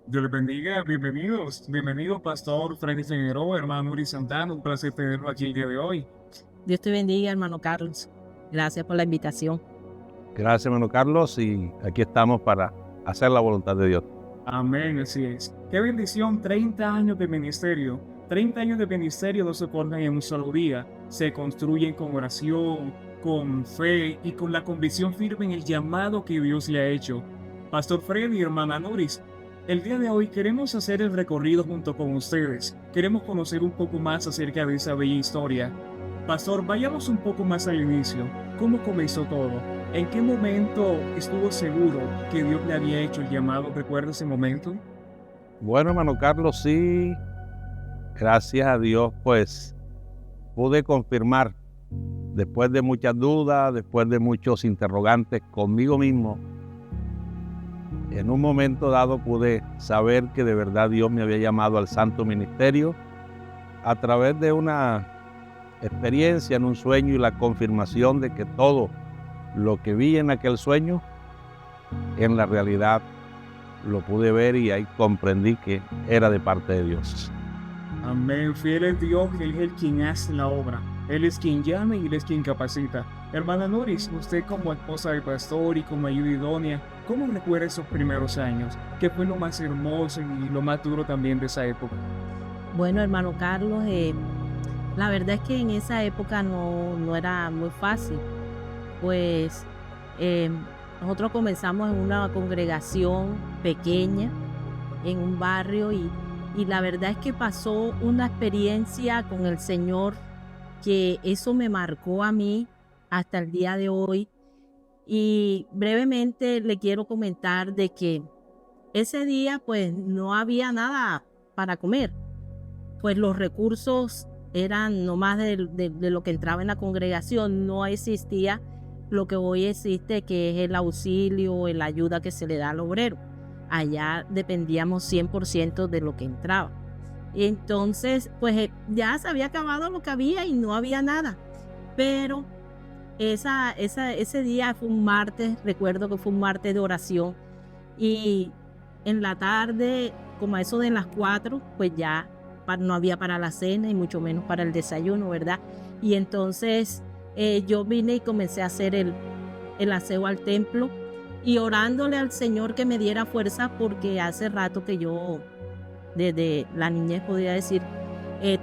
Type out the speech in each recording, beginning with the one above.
Dios les bendiga, bienvenido Pastor Freddy Figueroa, hermano Uri Santana, un placer tenerlo aquí el día de hoy. Dios te bendiga, hermano Carlos. Gracias por la invitación. Gracias, hermano Carlos, y aquí estamos para hacer la voluntad de Dios. Amén, así es. Qué bendición, 30 años de ministerio. 30 años de ministerio no se forman en un solo día, se construyen con oración, con fe y con la convicción firme en el llamado que Dios le ha hecho. Pastor Freddy y hermana Nuris, el día de hoy queremos hacer el recorrido junto con ustedes. Queremos conocer un poco más acerca de esa bella historia. Pastor, vayamos un poco más al inicio. ¿Cómo comenzó todo? ¿En qué momento estuvo seguro que Dios le había hecho el llamado? ¿Recuerda ese momento? Bueno, hermano Carlos, sí, gracias a Dios, pues pude confirmar, después de muchas dudas, después de muchos interrogantes conmigo mismo, en un momento dado pude saber que de verdad Dios me había llamado al santo ministerio a través de una experiencia en un sueño y la confirmación de que todo lo que vi en aquel sueño, en la realidad lo pude ver y ahí comprendí que era de parte de Dios. Amén. Fiel es Dios, Él es el quien hace la obra. Él es quien llama y Él es quien capacita. Hermana Noris, usted como esposa del pastor y como ayuda idónea, ¿cómo recuerda esos primeros años? ¿Qué fue lo más hermoso y lo más duro también de esa época? Bueno, hermano Carlos, la verdad es que en esa época no era muy fácil. Pues eh, nosotros comenzamos en una congregación pequeña, en un barrio, y la verdad es que pasó una experiencia con el Señor que eso me marcó a mí hasta el día de hoy. Y brevemente le quiero comentar de que ese día pues no había nada para comer, pues los recursos eran nomás de lo que entraba en la congregación, no existía lo que hoy existe, que es el auxilio, la ayuda que se le da al obrero. Allá dependíamos 100% de lo que entraba. Entonces, pues ya se había acabado lo que había y no había nada. Pero ese día fue un martes, recuerdo que fue un martes de oración. Y en la tarde, como a eso de las 4, pues ya no había para la cena y mucho menos para el desayuno, ¿verdad? Y entonces yo vine y comencé a hacer el aseo al templo y orándole al Señor que me diera fuerza, porque hace rato que yo, desde la niñez podría decir,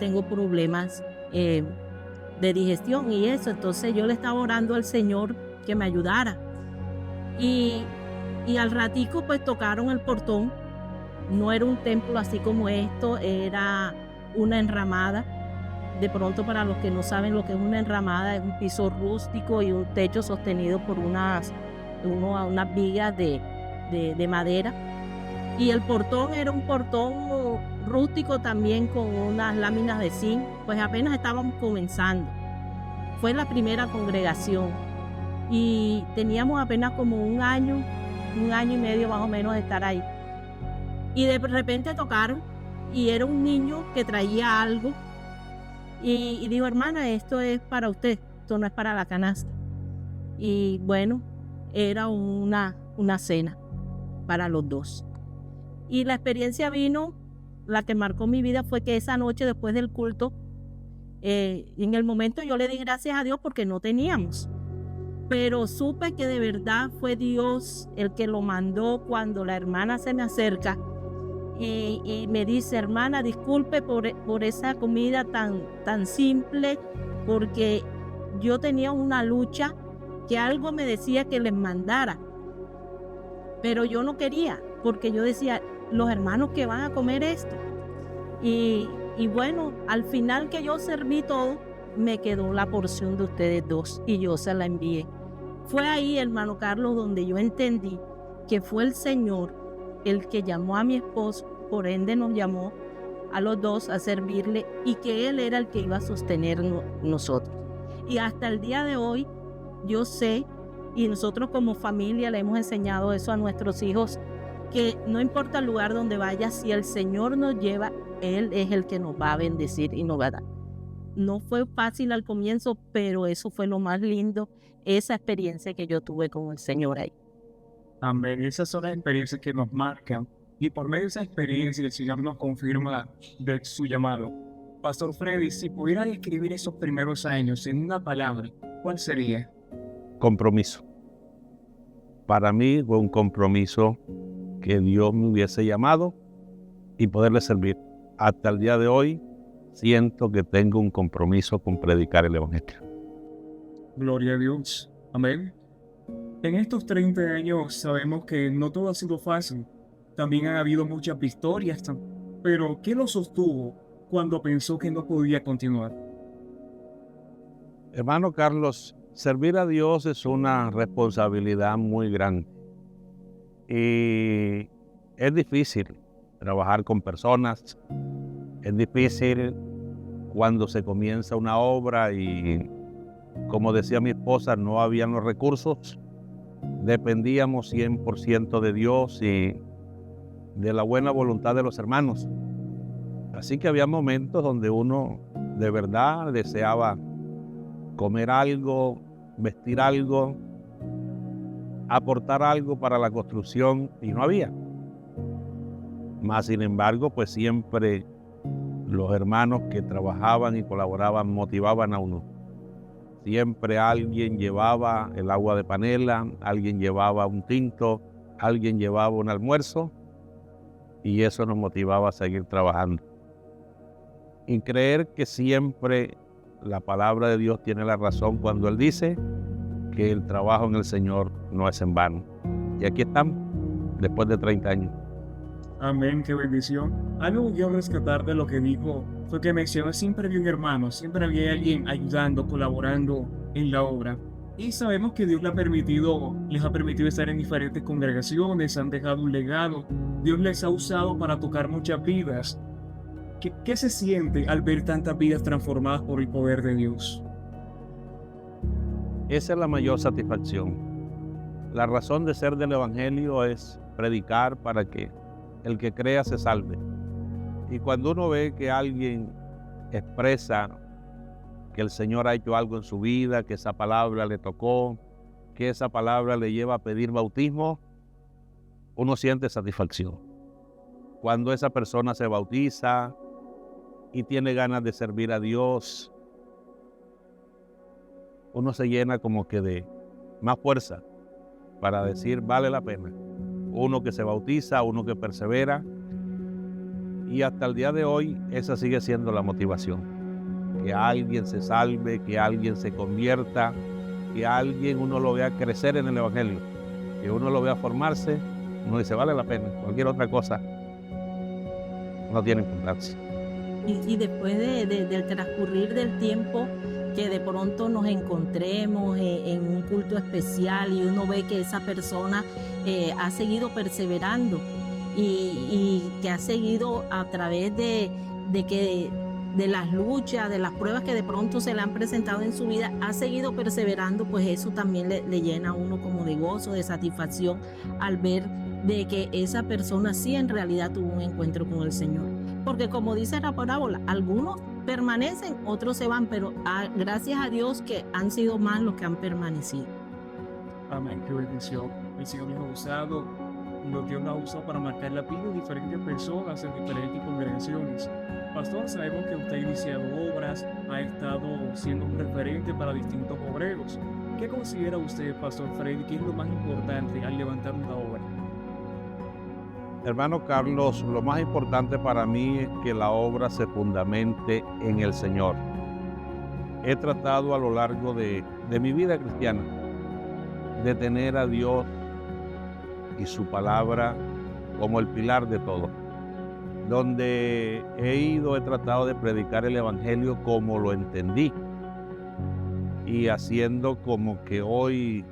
tengo problemas de digestión y eso. Entonces yo le estaba orando al Señor que me ayudara. Y al ratico pues tocaron el portón. No era un templo así como esto, era una enramada. De pronto, para los que no saben lo que es una enramada, es un piso rústico y un techo sostenido por unas vigas de madera. Y el portón era un portón rústico también con unas láminas de zinc, pues apenas estábamos comenzando. Fue la primera congregación y teníamos apenas como un año y medio más o menos de estar ahí. Y de repente tocaron y era un niño que traía algo y dijo: hermana, esto es para usted, esto no es para la canasta. Y bueno, era una cena para los dos. Y la experiencia vino, la que marcó mi vida fue que esa noche después del culto, en el momento yo le di gracias a Dios porque no teníamos. Pero supe que de verdad fue Dios el que lo mandó cuando la hermana se me acerca y me dice: hermana, disculpe por esa comida tan simple, porque yo tenía una lucha que algo me decía que les mandara, pero yo no quería, porque yo decía: los hermanos que van a comer esto. Y bueno, al final que yo serví todo, me quedó la porción de ustedes dos y yo se la envié. Fue ahí, hermano Carlos, donde yo entendí que fue el Señor el que llamó a mi esposo, por ende nos llamó a los dos a servirle, y que Él era el que iba a sostenernos nosotros. Y hasta el día de hoy yo sé, y nosotros como familia le hemos enseñado eso a nuestros hijos, que no importa el lugar donde vaya, si el Señor nos lleva, Él es el que nos va a bendecir y nos va a dar. No fue fácil al comienzo, pero eso fue lo más lindo, esa experiencia que yo tuve con el Señor ahí. Amén. Esas son las experiencias que nos marcan y por medio de esa experiencia el Señor nos confirma de su llamado. Pastor Freddy, si pudiera describir esos primeros años en una palabra, ¿cuál sería? Compromiso. Para mí fue un compromiso que Dios me hubiese llamado y poderle servir. Hasta el día de hoy siento que tengo un compromiso con predicar el Evangelio. Gloria a Dios. Amén. En estos 30 años sabemos que no todo ha sido fácil. También han habido muchas victorias. Pero, ¿qué lo sostuvo cuando pensó que no podía continuar? Hermano Carlos, servir a Dios es una responsabilidad muy grande. Y es difícil trabajar con personas. Es difícil cuando se comienza una obra y, como decía mi esposa, no habían los recursos. Dependíamos 100% de Dios y de la buena voluntad de los hermanos. Así que había momentos donde uno de verdad deseaba comer algo, vestir algo, aportar algo para la construcción y no había. Mas, sin embargo, pues siempre los hermanos que trabajaban y colaboraban motivaban a uno. Siempre alguien llevaba el agua de panela, alguien llevaba un tinto, alguien llevaba un almuerzo y eso nos motivaba a seguir trabajando. Y creer que siempre la palabra de Dios tiene la razón cuando Él dice que el trabajo en el Señor no es en vano. Y aquí estamos, después de 30 años. Amén, qué bendición. Algo que quiero rescatar de lo que dijo fue que mencionó siempre había un hermano, siempre había alguien ayudando, colaborando en la obra. Y sabemos que Dios les ha permitido estar en diferentes congregaciones, han dejado un legado. Dios les ha usado para tocar muchas vidas. ¿Qué se siente al ver tantas vidas transformadas por el poder de Dios? Esa es la mayor satisfacción. La razón de ser del Evangelio es predicar para que el que crea se salve. Y cuando uno ve que alguien expresa que el Señor ha hecho algo en su vida, que esa palabra le tocó, que esa palabra le lleva a pedir bautismo, uno siente satisfacción. Cuando esa persona se bautiza y tiene ganas de servir a Dios, uno se llena como que de más fuerza para decir vale la pena. Uno que se bautiza, uno que persevera, y hasta el día de hoy esa sigue siendo la motivación. Que alguien se salve, que alguien se convierta, que alguien uno lo vea crecer en el Evangelio, que uno lo vea formarse, uno dice vale la pena, cualquier otra cosa no tiene importancia. Y después del transcurrir del tiempo, que de pronto nos encontremos en un culto especial y uno ve que esa persona ha seguido perseverando y que ha seguido a través de las luchas, de las pruebas que de pronto se le han presentado en su vida, ha seguido perseverando, pues eso también le llena a uno como de gozo, de satisfacción al ver de que esa persona sí en realidad tuvo un encuentro con el Señor. Porque como dice la parábola, algunos permanecen, otros se van, pero gracias a Dios que han sido más los que han permanecido. Amén, qué bendición. El Señor nos ha usado, Dios nos ha usado para marcar la vida de diferentes personas en diferentes congregaciones. Pastor, sabemos que usted ha iniciado obras, ha estado siendo un referente para distintos obreros. ¿Qué considera usted, Pastor Freddy, que es lo más importante al levantar una obra? Hermano Carlos, lo más importante para mí es que la obra se fundamente en el Señor. He tratado a lo largo de mi vida cristiana de tener a Dios y su palabra como el pilar de todo. Donde he tratado de predicar el Evangelio como lo entendí y haciendo como que hoy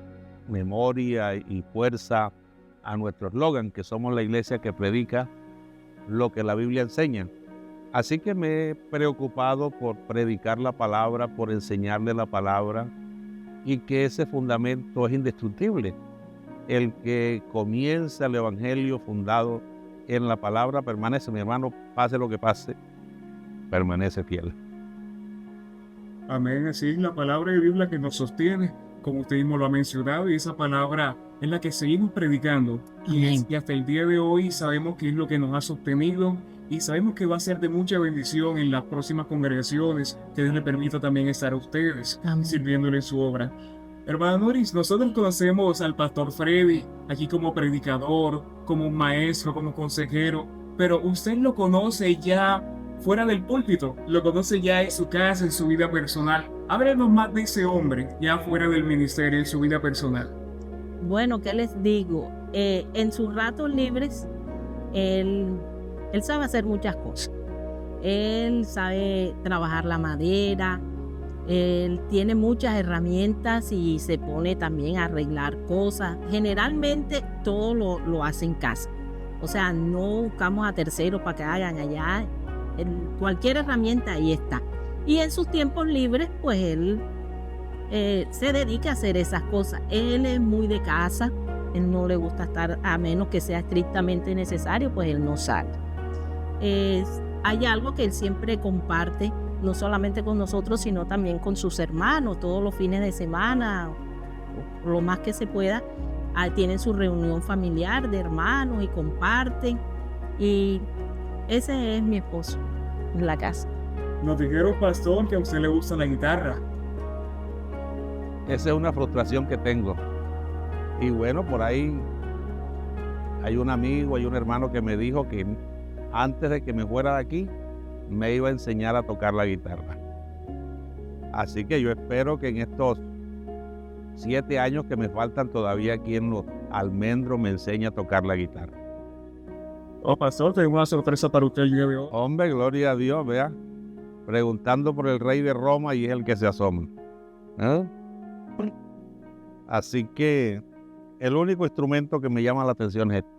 memoria y fuerza a nuestro eslogan, que somos la iglesia que predica lo que la Biblia enseña. Así que me he preocupado por predicar la palabra, por enseñarle la palabra, y que ese fundamento es indestructible. El que comienza el Evangelio fundado en la palabra permanece, mi hermano, pase lo que pase, permanece fiel. Amén, así es la palabra de Dios la que nos sostiene. como usted mismo lo ha mencionado, y esa palabra es la que seguimos predicando. Amén. Y hasta el día de hoy sabemos que es lo que nos ha sostenido y sabemos que va a ser de mucha bendición en las próximas congregaciones, que Dios le permita también estar a ustedes Amén. sirviéndole en su obra. Hermano Noris, nosotros conocemos al pastor Freddy aquí como predicador, como un maestro, como consejero, pero usted lo conoce ya fuera del púlpito, lo conoce ya en su casa, en su vida personal. Háblenos más de ese hombre ya fuera del ministerio, en su vida personal. Bueno, ¿qué les digo? En sus ratos libres, él sabe hacer muchas cosas. Él sabe trabajar la madera, él tiene muchas herramientas y se pone también a arreglar cosas. Generalmente todo lo hace en casa. O sea, no buscamos a terceros para que hagan allá. Cualquier herramienta ahí está. Y en sus tiempos libres, pues él se dedica a hacer esas cosas. Él es muy de casa. Él no le gusta estar, a menos que sea estrictamente necesario, pues él no sale. Hay algo que él siempre comparte, no solamente con nosotros, sino también con sus hermanos, todos los fines de semana, lo más que se pueda, tienen su reunión familiar de hermanos y comparten. Y ese es mi esposo en la casa. Nos dijeron, pastor, que a usted le gusta la guitarra. Esa es una frustración que tengo. Y bueno, por ahí hay un amigo, hay un hermano que me dijo que antes de que me fuera de aquí, me iba a enseñar a tocar la guitarra. Así que yo espero que en estos 7 años que me faltan todavía aquí en Los Almendros me enseñe a tocar la guitarra. Oh, pastor, tengo una sorpresa para usted el día de hoy. Hombre, gloria a Dios, vea. Preguntando por el rey de Roma y es el que se asoma. ¿Eh? Así que el único instrumento que me llama la atención es este.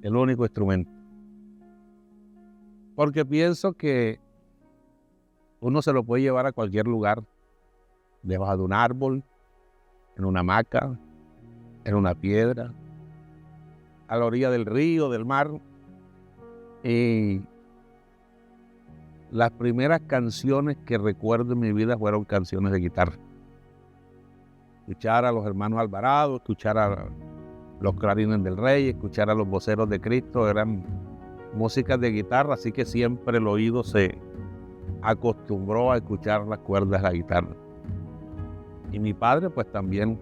El único instrumento. Porque pienso que uno se lo puede llevar a cualquier lugar, debajo de un árbol, en una hamaca, en una piedra, a la orilla del río, del mar. Y las primeras canciones que recuerdo en mi vida fueron canciones de guitarra. Escuchar a los hermanos Alvarado, escuchar a los Clarines del Rey, escuchar a los Voceros de Cristo, eran músicas de guitarra, así que siempre el oído se acostumbró a escuchar las cuerdas de la guitarra. Y mi padre pues también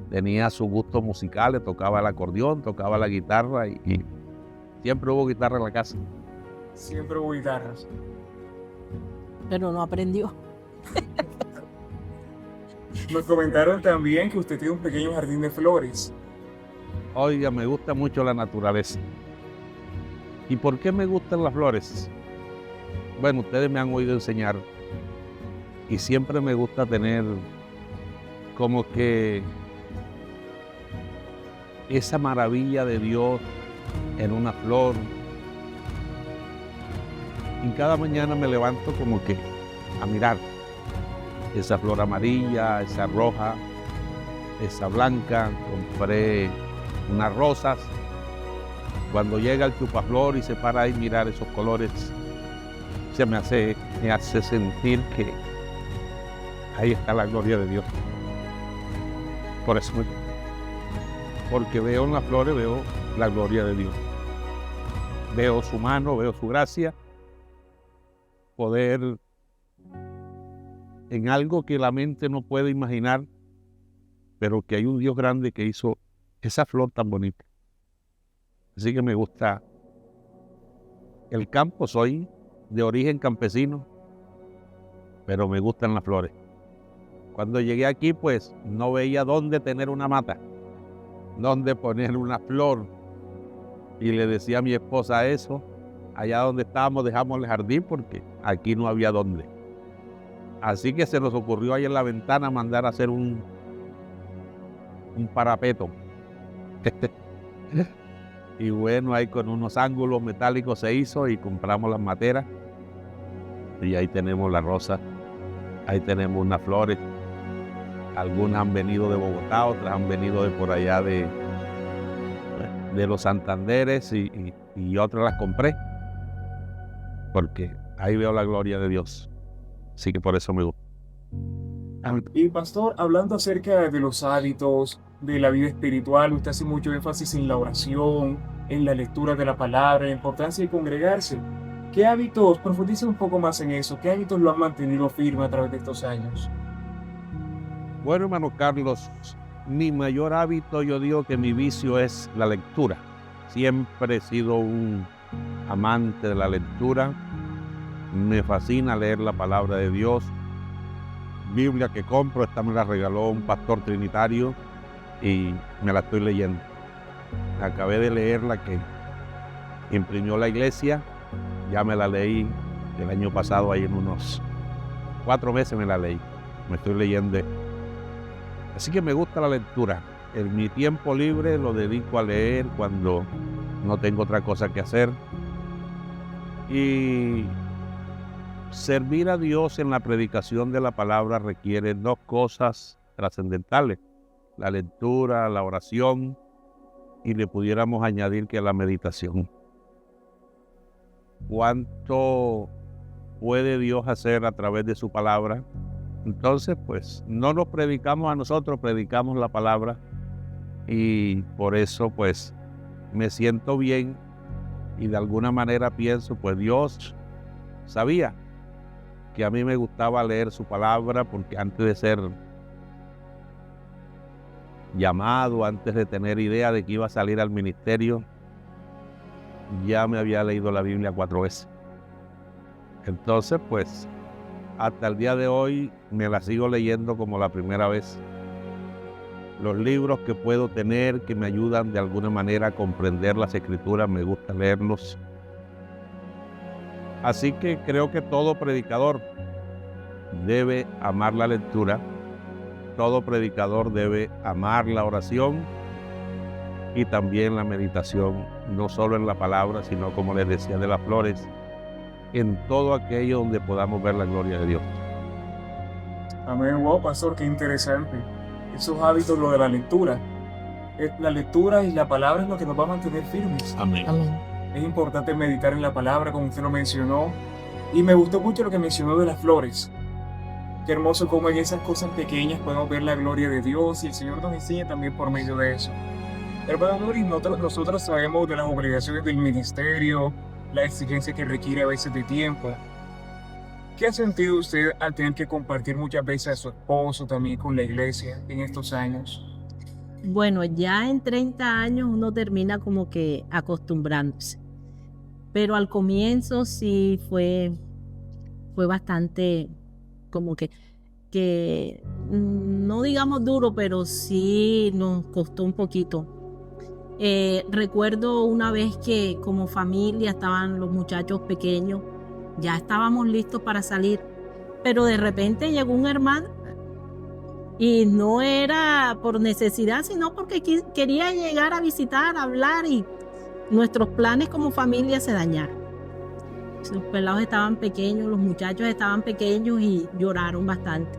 tenía su gusto musical, le tocaba el acordeón, tocaba la guitarra y siempre hubo guitarra en la casa. Siempre hubo guitarras. Pero no aprendió. Nos comentaron también que usted tiene un pequeño jardín de flores. Oiga, me gusta mucho la naturaleza. ¿Y por qué me gustan las flores? Bueno, ustedes me han oído enseñar y siempre me gusta tener como que esa maravilla de Dios en una flor. Y cada mañana me levanto como que a mirar esa flor amarilla, esa roja, esa blanca. Compré unas rosas. Cuando llega el chupaflor y se para ahí mirar esos colores, me hace sentir que ahí está la gloria de Dios. Por eso, porque veo en las flores, veo la gloria de Dios. Veo su mano, veo su gracia, poder en algo que la mente no puede imaginar, pero que hay un Dios grande que hizo esa flor tan bonita. Así que me gusta el campo, soy de origen campesino, pero me gustan las flores. Cuando llegué aquí, pues no veía dónde tener una mata, dónde poner una flor. Y le decía a mi esposa eso, allá donde estábamos dejamos el jardín porque aquí no había dónde. Así que se nos ocurrió ahí en la ventana mandar a hacer un parapeto. Y bueno, ahí con unos ángulos metálicos se hizo y compramos las materas. Y ahí tenemos las rosas, ahí tenemos unas flores. Algunas han venido de Bogotá, otras han venido de por allá de los Santanderes y otras las compré. Porque ahí veo la gloria de Dios. Así que por eso me gusta. Y pastor, hablando acerca de los hábitos de la vida espiritual, usted hace mucho énfasis en la oración, en la lectura de la palabra, la importancia de congregarse. ¿Qué hábitos, profundiza un poco más en eso, qué hábitos lo han mantenido firme a través de estos años? Bueno, hermano Carlos, mi mayor hábito, yo digo que mi vicio es la lectura. Siempre he sido un amante de la lectura. Me fascina leer la palabra de Dios. Biblia que compro, esta me la regaló un pastor trinitario y me la estoy leyendo. Acabé de leer la que imprimió la iglesia, ya me la leí el año pasado, ahí en unos 4 meses me la leí. Me estoy leyendo. Así que me gusta la lectura. En mi tiempo libre lo dedico a leer cuando no tengo otra cosa que hacer. Y servir a Dios en la predicación de la palabra requiere 2 cosas trascendentales: la lectura, la oración, y le pudiéramos añadir que la meditación. ¿Cuánto puede Dios hacer a través de su palabra? Entonces, pues, no nos predicamos a nosotros, predicamos la palabra, y por eso, pues, me siento bien y de alguna manera pienso, pues, Dios sabía que a mí me gustaba leer su palabra, porque antes de ser llamado, antes de tener idea de que iba a salir al ministerio, ya me había leído la Biblia 4 veces. Entonces, pues, hasta el día de hoy me la sigo leyendo como la primera vez. Los libros que puedo tener que me ayudan de alguna manera a comprender las escrituras, me gusta leerlos. Así que creo que todo predicador debe amar la lectura, todo predicador debe amar la oración y también la meditación, no solo en la palabra, sino, como les decía de las flores, en todo aquello donde podamos ver la gloria de Dios. Amén. Wow, pastor, qué interesante. Esos hábitos, lo de la lectura. La lectura y la palabra es lo que nos va a mantener firmes. Amén. Amén. Es importante meditar en la palabra, como usted lo mencionó. Y me gustó mucho lo que mencionó de las flores. Qué hermoso cómo en esas cosas pequeñas podemos ver la gloria de Dios, y el Señor nos enseña también por medio de eso. Hermano Luis, nosotros sabemos de las obligaciones del ministerio, la exigencia que requiere a veces de tiempo. ¿Qué ha sentido usted al tener que compartir muchas veces a su esposo también con la iglesia en estos años? Bueno, ya en 30 años uno termina como que acostumbrándose. Pero al comienzo sí fue bastante como que no digamos duro, pero sí nos costó un poquito. Recuerdo una vez que como familia estaban los muchachos pequeños, ya estábamos listos para salir, pero de repente llegó un hermano y no era por necesidad, sino porque quería llegar a visitar, a hablar, y nuestros planes como familia se dañaron. Los pelados estaban pequeños, los muchachos estaban pequeños y lloraron bastante.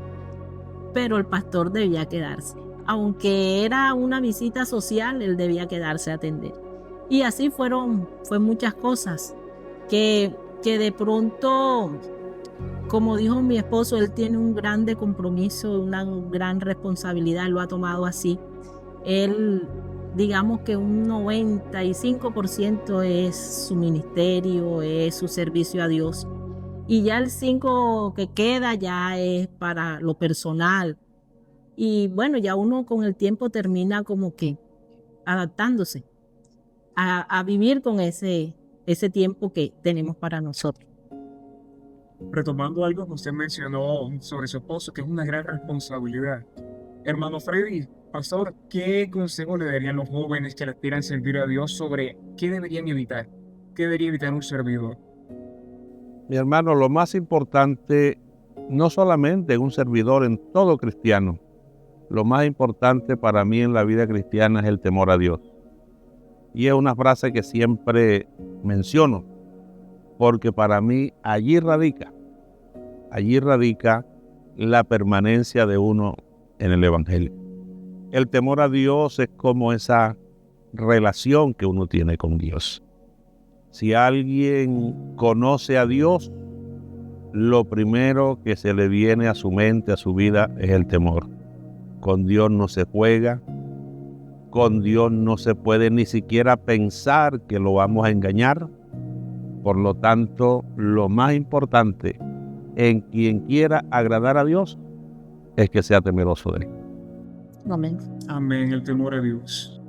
Pero el pastor debía quedarse. Aunque era una visita social, él debía quedarse a atender. Y así fue muchas cosas que de pronto, como dijo mi esposo, él tiene un grande compromiso, una gran responsabilidad, lo ha tomado así. Él, digamos que un 95% es su ministerio, es su servicio a Dios. Y ya el 5% que queda ya es para lo personal. Y bueno, ya uno con el tiempo termina como que adaptándose a vivir con ese tiempo que tenemos para nosotros. Retomando algo que usted mencionó sobre su esposo, que es una gran responsabilidad. Hermano Freddy, pastor, ¿qué consejo le darían los jóvenes que le aspiran a servir a Dios sobre qué deberían evitar? ¿Qué debería evitar un servidor? Mi hermano, lo más importante, no solamente en un servidor, en todo cristiano, lo más importante para mí en la vida cristiana es el temor a Dios. Y es una frase que siempre menciono, porque para mí allí radica la permanencia de uno en el Evangelio. El temor a Dios es como esa relación que uno tiene con Dios. Si alguien conoce a Dios, lo primero que se le viene a su mente, a su vida, es el temor. Con Dios no se juega, con Dios no se puede ni siquiera pensar que lo vamos a engañar. Por lo tanto, lo más importante en quien quiera agradar a Dios es que sea temeroso de Él. Amén. Amén, el temor a Dios.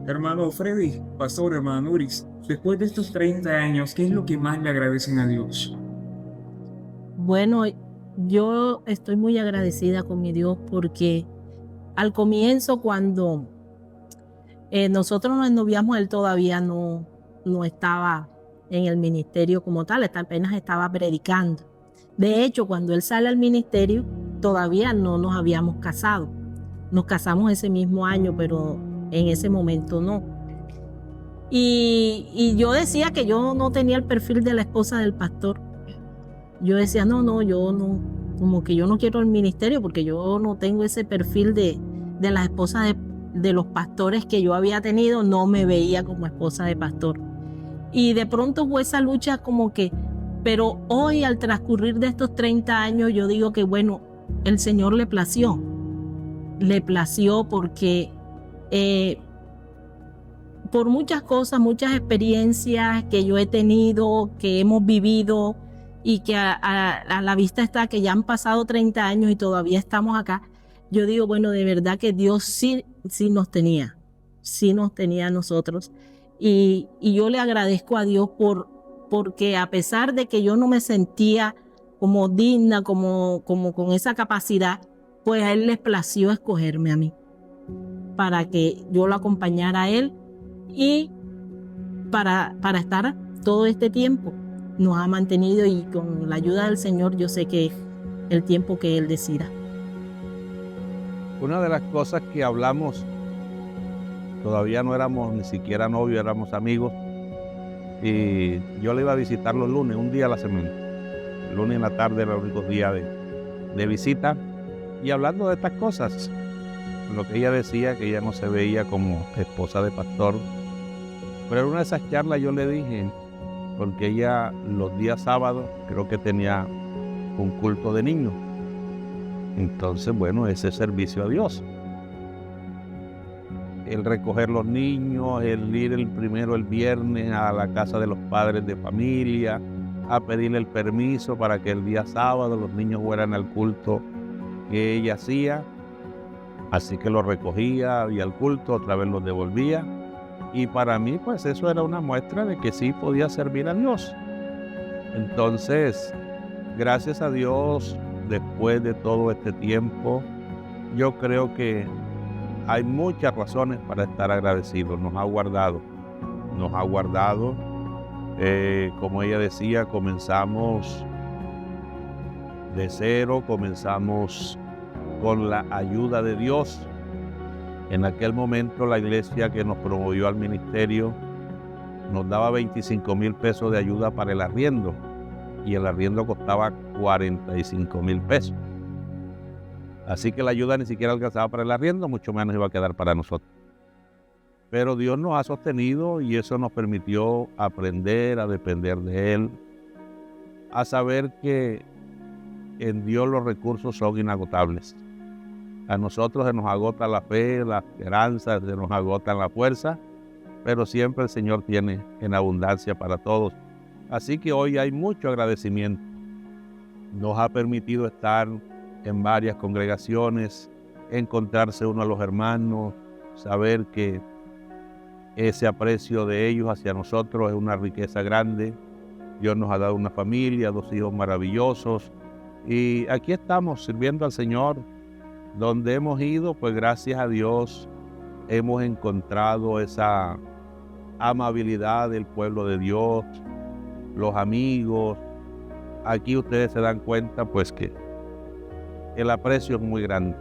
Hermano Freddy, pastor, hermano Uris, después de estos 30 años, ¿qué es lo que más le agradecen a Dios? Bueno, yo estoy muy agradecida con mi Dios porque al comienzo, cuando nosotros nos noviamos, él todavía no estaba en el ministerio como tal, apenas estaba predicando. De hecho, cuando él sale al ministerio, todavía no nos habíamos casado. Nos casamos ese mismo año, pero en ese momento no. Y yo decía que yo no tenía el perfil de la esposa del pastor. Yo decía, yo no, como que yo no quiero el ministerio porque yo no tengo ese perfil de las esposas de los pastores que yo había tenido, no me veía como esposa de pastor. Y de pronto fue esa lucha como que, pero hoy al transcurrir de estos 30 años yo digo que bueno, el Señor le plació porque por muchas cosas, muchas experiencias que yo he tenido, que hemos vivido y que a la vista está que ya han pasado 30 años y todavía estamos acá, yo digo, bueno, de verdad que Dios sí nos tenía a nosotros. Y yo le agradezco a Dios porque a pesar de que yo no me sentía como digna, como con esa capacidad, pues a Él les plació escogerme a mí para que yo lo acompañara a Él y para estar todo este tiempo. Nos ha mantenido y con la ayuda del Señor yo sé que el tiempo que Él decida. Una de las cosas que hablamos, todavía no éramos ni siquiera novios, éramos amigos, y yo le iba a visitar los lunes, un día a la semana. El lunes en la tarde era el único día de visita, y hablando de estas cosas, lo que ella decía, que ella no se veía como esposa de pastor, pero en una de esas charlas yo le dije, porque ella los días sábados creo que tenía un culto de niños, entonces bueno, ese servicio a Dios, el recoger los niños, el ir el viernes a la casa de los padres de familia, a pedirle el permiso para que el día sábado los niños fueran al culto que ella hacía. Así que los recogía, había el culto, otra vez los devolvía. Y para mí, pues eso era una muestra de que sí podía servir a Dios. Entonces, gracias a Dios, después de todo este tiempo, yo creo que hay muchas razones para estar agradecidos. Nos ha guardado. Como ella decía, comenzamos de cero, comenzamos con la ayuda de Dios. En aquel momento la iglesia que nos promovió al ministerio nos daba 25,000 pesos de ayuda para el arriendo, y el arriendo costaba 45,000 pesos. Así que la ayuda ni siquiera alcanzaba para el arriendo, mucho menos iba a quedar para nosotros. Pero Dios nos ha sostenido y eso nos permitió aprender a depender de Él, a saber que en Dios los recursos son inagotables. A nosotros se nos agota la fe, la esperanza, se nos agota la fuerza, pero siempre el Señor tiene en abundancia para todos. Así que hoy hay mucho agradecimiento. Nos ha permitido estar en varias congregaciones, encontrarse uno a los hermanos, saber que ese aprecio de ellos hacia nosotros es una riqueza grande. Dios nos ha dado una familia, 2 hijos maravillosos, y aquí estamos sirviendo al Señor. Donde hemos ido, pues gracias a Dios hemos encontrado esa amabilidad del pueblo de Dios, los amigos. Aquí ustedes se dan cuenta pues que el aprecio es muy grande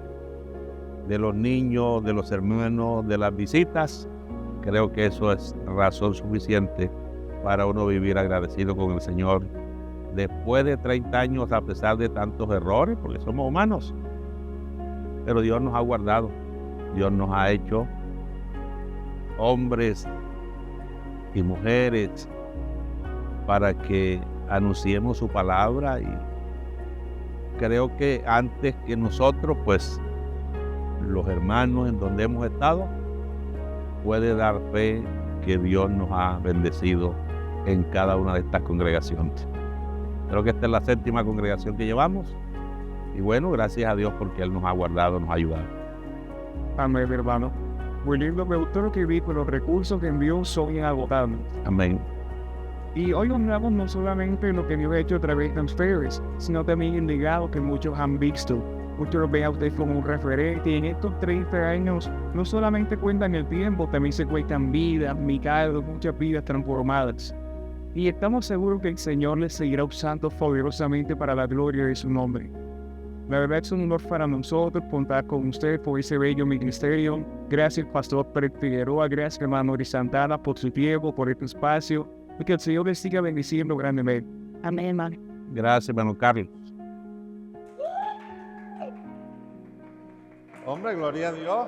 de los niños, de los hermanos, de las visitas. Creo que eso es razón suficiente para uno vivir agradecido con el Señor después de 30 años, a pesar de tantos errores, porque somos humanos. Pero Dios nos ha guardado, Dios nos ha hecho hombres y mujeres para que anunciemos su palabra, y creo que antes que nosotros, pues los hermanos en donde hemos estado, puede dar fe que Dios nos ha bendecido en cada una de estas congregaciones. Creo que esta es la 7ª congregación que llevamos, y bueno, gracias a Dios porque Él nos ha guardado, nos ha ayudado. Amén, hermano. Muy lindo, me gustó lo que vi, pero los recursos que envió son inagotables. Amén. Y hoy honramos no solamente lo que Dios ha hecho a través de ustedes, sino también el legado que muchos han visto. Muchos lo ven a ustedes como un referente, y en estos 30 años no solamente cuentan el tiempo, también se cuentan vidas, milagros, muchas vidas transformadas. Y estamos seguros que el Señor les seguirá usando poderosamente para la gloria de su nombre. La verdad es un honor para nosotros contar con usted por ese bello ministerio. Gracias, Pastor Pérez Figueroa. Gracias, hermano Ori Santana, por su tiempo, por este espacio. Y que el Señor les siga bendiciendo grandemente. Amén, hermano. Gracias, hermano Carlos. Hombre, gloria a Dios.